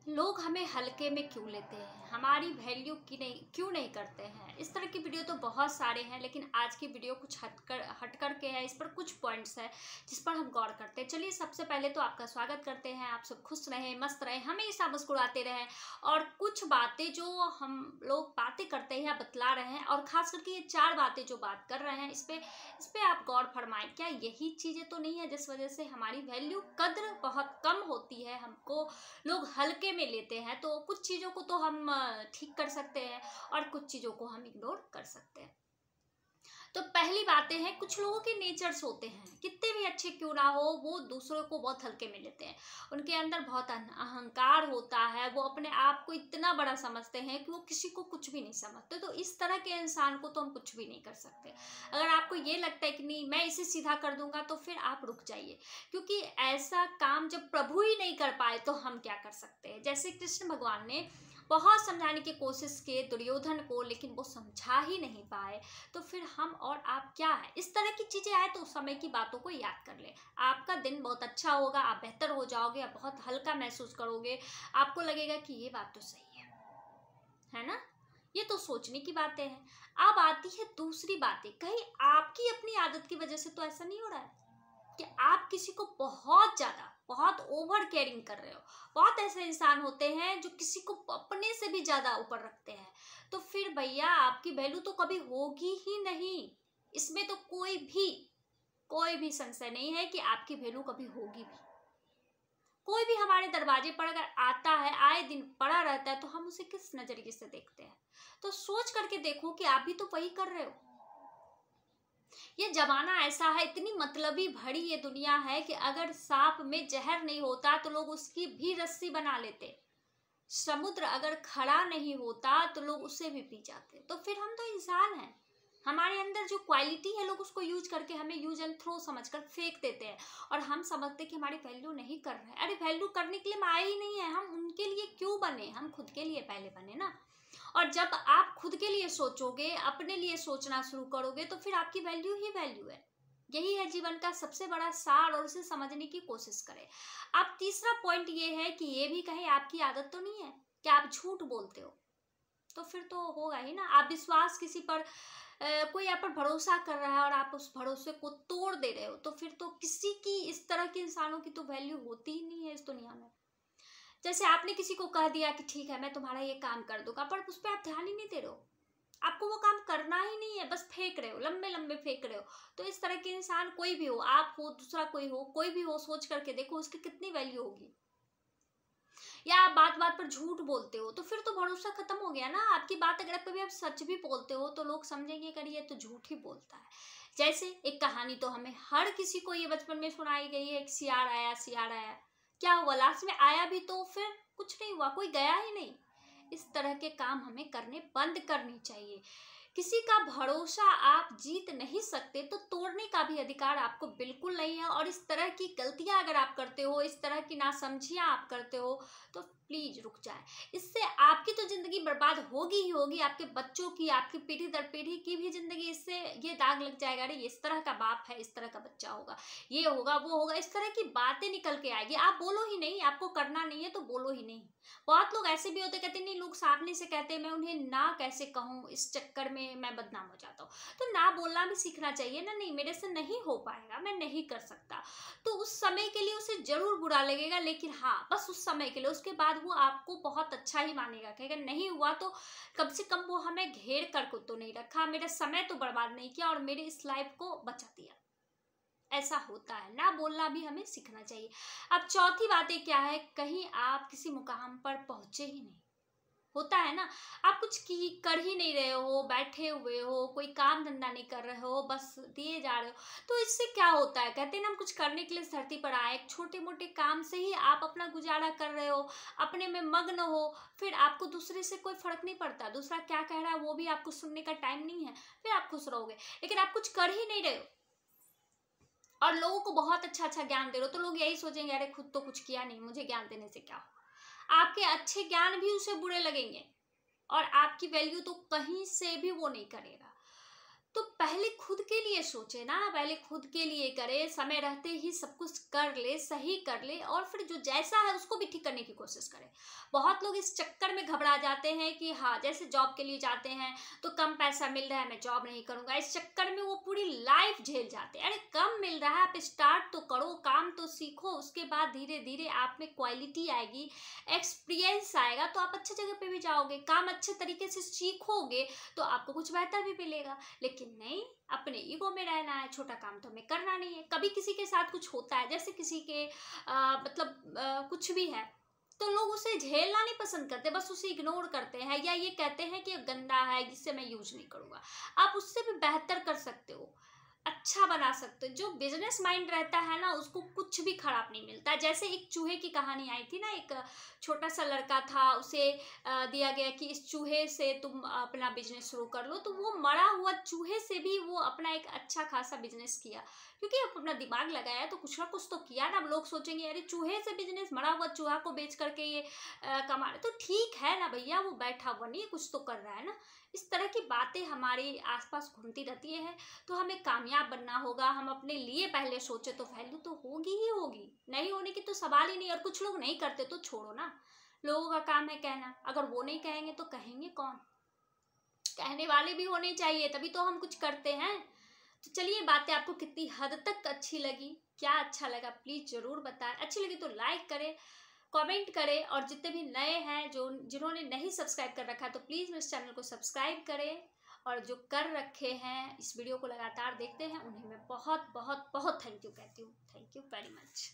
लोग हमें हल्के में क्यों लेते हैं, हमारी वैल्यू की नहीं क्यों नहीं करते हैं। इस तरह की वीडियो तो बहुत सारे हैं, लेकिन आज की वीडियो कुछ हट कर के है। इस पर कुछ पॉइंट्स है जिस पर हम गौर करते हैं। चलिए सबसे पहले तो आपका स्वागत करते हैं। आप सब खुश रहें, मस्त रहें, हमेशा मुस्कुराते रहें। और कुछ बातें जो हम लोग बातें करते हैं या बतला रहे हैं, और खास करके ये 4 बातें जो बात कर रहे हैं, इस पे आप गौर फरमाएं। क्या यही चीज़ें तो नहीं है जिस वजह से हमारी वैल्यू, कद्र बहुत कम होती है, हमको लोग हल्के में लेते हैं। तो कुछ चीज़ों को तो हम ठीक कर सकते हैं और कुछ चीज़ों को हम इग्नोर कर सकते हैं। तो पहली बातें हैं, कुछ लोगों के नेचर्स होते हैं, कितने भी अच्छे क्यों ना हो, वो दूसरों को बहुत हल्के में लेते हैं। उनके अंदर बहुत अहंकार होता है, वो अपने आप को इतना बड़ा समझते हैं कि वो किसी को कुछ भी नहीं समझते। तो इस तरह के इंसान को तो हम कुछ भी नहीं कर सकते। अगर आपको ये लगता है कि नहीं मैं इसे सीधा कर दूंगा, तो फिर आप रुक जाइए, क्योंकि ऐसा काम जब प्रभु ही नहीं कर पाए तो हम क्या कर सकते हैं। जैसे कृष्ण भगवान ने बहुत समझाने की कोशिश की दुर्योधन को, लेकिन वो समझा ही नहीं पाए। तो फिर हम और आप क्या है। इस तरह की चीजें आए तो उस समय की बातों को याद कर ले। आपका दिन बहुत अच्छा होगा, आप बेहतर हो जाओगे, आप बहुत हल्का महसूस करोगे, आपको लगेगा कि ये बात तो सही है ना। ये तो सोचने की बातें हैं। अब आती है दूसरी बातें, कहीं आपकी अपनी आदत की वजह से तो ऐसा नहीं हो रहा है कि आप किसी को बहुत ज्यादा, बहुत ओवर केयरिंग कर रहे हो। बहुत ऐसे इंसान होते हैं जो किसी को अपने से भी ज्यादा ऊपर रखते हैं। तो फिर भैया आपकी वैल्यू तो कभी होगी ही नहीं। इसमें तो कोई भी संशय नहीं है कि आपकी वैल्यू कभी होगी भी। कोई भी हमारे दरवाजे पर अगर आता है, आए दिन पड़ा रहता है, तो हम उसे किस नजरिए से देखते हैं। तो सोच करके देखो कि आप भी तो वही कर रहे हो। ये जमाना ऐसा है, इतनी मतलबी भरी ये दुनिया है कि अगर सांप में जहर नहीं होता तो लोग उसकी भी रस्सी बना लेते। समुद्र अगर खड़ा नहीं होता तो लोग उसे भी पी जाते। तो फिर हम तो इंसान हैं, हमारे अंदर जो क्वालिटी है लोग उसको यूज करके हमें यूज एंड थ्रो समझकर फेंक देते हैं। और हम समझते कि हमारी वैल्यू नहीं कर रहे हैं। अरे वैल्यू करने के लिए हम आए ही नहीं है, हम उनके लिए क्यों बने, हम खुद के लिए पहले बने ना। और जब आप खुद के लिए सोचोगे, अपने लिए सोचना शुरू करोगे, तो फिर आपकी वैल्यू ही वैल्यू है। यही है जीवन का सबसे बड़ा सार, और उसे समझने की कोशिश करें। अब तीसरा पॉइंट ये है कि ये भी कहीं आपकी आदत तो नहीं है कि आप झूठ बोलते हो। तो फिर तो होगा ही ना। आप विश्वास किसी पर, कोई आप पर भरोसा कर रहा है और आप उस भरोसे को तोड़ दे रहे हो, तो फिर तो किसी की, इस तरह के इंसानों की तो वैल्यू होती ही नहीं है इस दुनिया में। जैसे आपने किसी को कह दिया कि ठीक है मैं तुम्हारा ये काम कर दूंगा, पर उस पर आप ध्यान ही नहीं दे रहे हो। आपको वो काम करना ही नहीं है, बस फेंक रहे हो, लंबे लंबे फेंक रहे हो। तो इस तरह के इंसान, कोई भी हो, आप हो, दूसरा कोई भी हो, सोच करके देखो उसकी कितनी वैल्यू होगी। या आप बात बात पर झूठ बोलते हो, तो फिर तो भरोसा खत्म हो गया ना आपकी बात। अगर कभी आप सच भी बोलते हो तो लोग समझेंगे कि ये तो झूठ ही बोलता है। जैसे एक कहानी तो हमें हर किसी को ये बचपन में सुनाई गई है, एक सियार आया, सियार आया। क्या हुआ लास्ट में, आया भी तो फिर कुछ नहीं हुआ, कोई गया ही नहीं। इस तरह के काम हमें करने बंद करनी चाहिए। किसी का भरोसा आप जीत नहीं सकते, तो तोड़ने का भी अधिकार आपको बिल्कुल नहीं है। और इस तरह की गलतियां अगर आप करते हो, इस तरह की नासमझियां आप करते हो, तो प्लीज रुक जाए। इससे आपकी तो जिंदगी बर्बाद होगी ही होगी, आपके बच्चों की, आपकी पीढ़ी दर पीढ़ी की भी जिंदगी, इससे ये दाग लग जाएगा। अरे इस तरह का बाप है, इस तरह का बच्चा होगा, ये होगा, वो होगा, इस तरह की बातें निकल के आएगी। आप बोलो ही नहीं, आपको करना नहीं है तो बोलो ही नहीं। बहुत लोग ऐसे भी होते, कहते नहीं लोग सामने से कहते हैं, मैं उन्हें ना कैसे कहूँ, इस चक्कर में मैं बदनाम हो जाता हूँ। तो ना बोलना भी सीखना चाहिए ना। नहीं मेरे से नहीं हो पाएगा, मैं नहीं कर सकता, तो उस समय के लिए उसे जरूर बुरा लगेगा, लेकिन हाँ बस उस समय के लिए। उसके बाद वो आपको बहुत अच्छा ही मानेगा, कहेगा नहीं हुआ तो कम से कम वो हमें घेर कर तो नहीं रखा, मेरा समय तो बर्बाद नहीं किया और मेरी इस लाइफ को बचा दिया। ऐसा होता है, ना बोलना भी हमें सीखना चाहिए। अब चौथी बातें क्या है, कहीं आप किसी मुकाम पर पहुंचे ही नहीं। होता है ना, आप कुछ कर ही नहीं रहे हो, बैठे हुए हो, कोई काम धंधा नहीं कर रहे हो, बस दिए जा रहे हो। तो इससे क्या होता है, कहते हैं ना हम कुछ करने के लिए इस धरती पर आए, छोटे मोटे काम से ही आप अपना गुजारा कर रहे हो, अपने में मग्न हो, फिर आपको दूसरे से कोई फर्क नहीं पड़ता, दूसरा क्या कह रहा है वो भी आपको सुनने का टाइम नहीं है, फिर आप खुश रहोगे। लेकिन आप कुछ कर ही नहीं रहे हो और लोगों को बहुत अच्छा अच्छा ज्ञान दे रहे हो, तो लोग यही सोचेंगे अरे खुद तो कुछ किया नहीं, मुझे ज्ञान देने से क्या हो। आपके अच्छे ज्ञान भी उसे बुरे लगेंगे और आपकी वैल्यू तो कहीं से भी वो नहीं करेगा। तो पहले खुद के लिए सोचे ना, पहले खुद के लिए करे, समय रहते ही सब कुछ कर ले, सही कर ले, और फिर जो जैसा है उसको भी ठीक करने की कोशिश करे। बहुत लोग इस चक्कर में घबरा जाते हैं कि हाँ, जैसे जॉब के लिए जाते हैं तो कम पैसा मिल रहा है, मैं जॉब नहीं करूंगा, इस चक्कर में वो पूरी लाइफ झेल जाते हैं। अरे कम मिल रहा है, आप स्टार्ट तो करो, काम तो सीखो, उसके बाद धीरे धीरे आप में क्वालिटी आएगी, एक्सपीरियंस आएगा, तो आप अच्छे जगह पे भी जाओगे, काम अच्छे तरीके से सीखोगे तो आपको कुछ बेहतर भी मिलेगा। लेकिन नहीं, अपने ईगो में रहना है, छोटा काम तो हमें करना नहीं है। कभी किसी के साथ कुछ होता है, जैसे किसी के कुछ भी है, तो लोग उसे झेलना नहीं पसंद करते, बस उसे इग्नोर करते हैं, या ये कहते हैं कि गंदा है, जिससे मैं यूज नहीं करूंगा। आप उससे भी बेहतर कर सकते हो, अच्छा बना सकते हो। जो बिजनेस माइंड रहता है ना, उसको कुछ भी खराब नहीं मिलता। जैसे एक चूहे की कहानी आई थी ना, एक छोटा सा लड़का था, उसे दिया गया कि इस चूहे से तुम अपना बिजनेस शुरू कर लो, तो वो मरा हुआ चूहे से भी वो अपना एक अच्छा खासा बिजनेस किया, क्योंकि अब अपना दिमाग लगाया तो कुछ ना कुछ तो किया ना। अब लोग सोचेंगे अरे चूहे से बिजनेस, मरा हुआ चूहा को बेच करके ये कमा रहे, तो ठीक है ना भैया, वो बैठा हुआ नहीं, कुछ तो कर रहा है ना। इस तरह की बातें हमारे आसपास घूमती रहती है, तो हमें कामयाब बनना होगा। हम अपने लिए पहले सोचे तो वैल्यू तो होगी ही होगी, नहीं होने की तो सवाल ही नहीं। और कुछ लोग नहीं करते तो छोड़ो ना, लोगों का काम है कहना, अगर वो नहीं कहेंगे तो कहेंगे कौन? कहने वाले भी होने चाहिए, तभी तो हम कुछ करते हैं। तो चलिए, बातें आपको कितनी हद तक अच्छी लगी, क्या अच्छा लगा, प्लीज जरूर बताएं। अच्छी लगी तो लाइक करें, कमेंट करें, और जितने भी नए हैं, जो जिन्होंने नहीं सब्सक्राइब कर रखा है, तो प्लीज़ मेरे चैनल को सब्सक्राइब करें, और जो कर रखे हैं, इस वीडियो को लगातार देखते हैं, उन्हें मैं बहुत बहुत बहुत थैंक यू कहती हूँ। Thank you very much.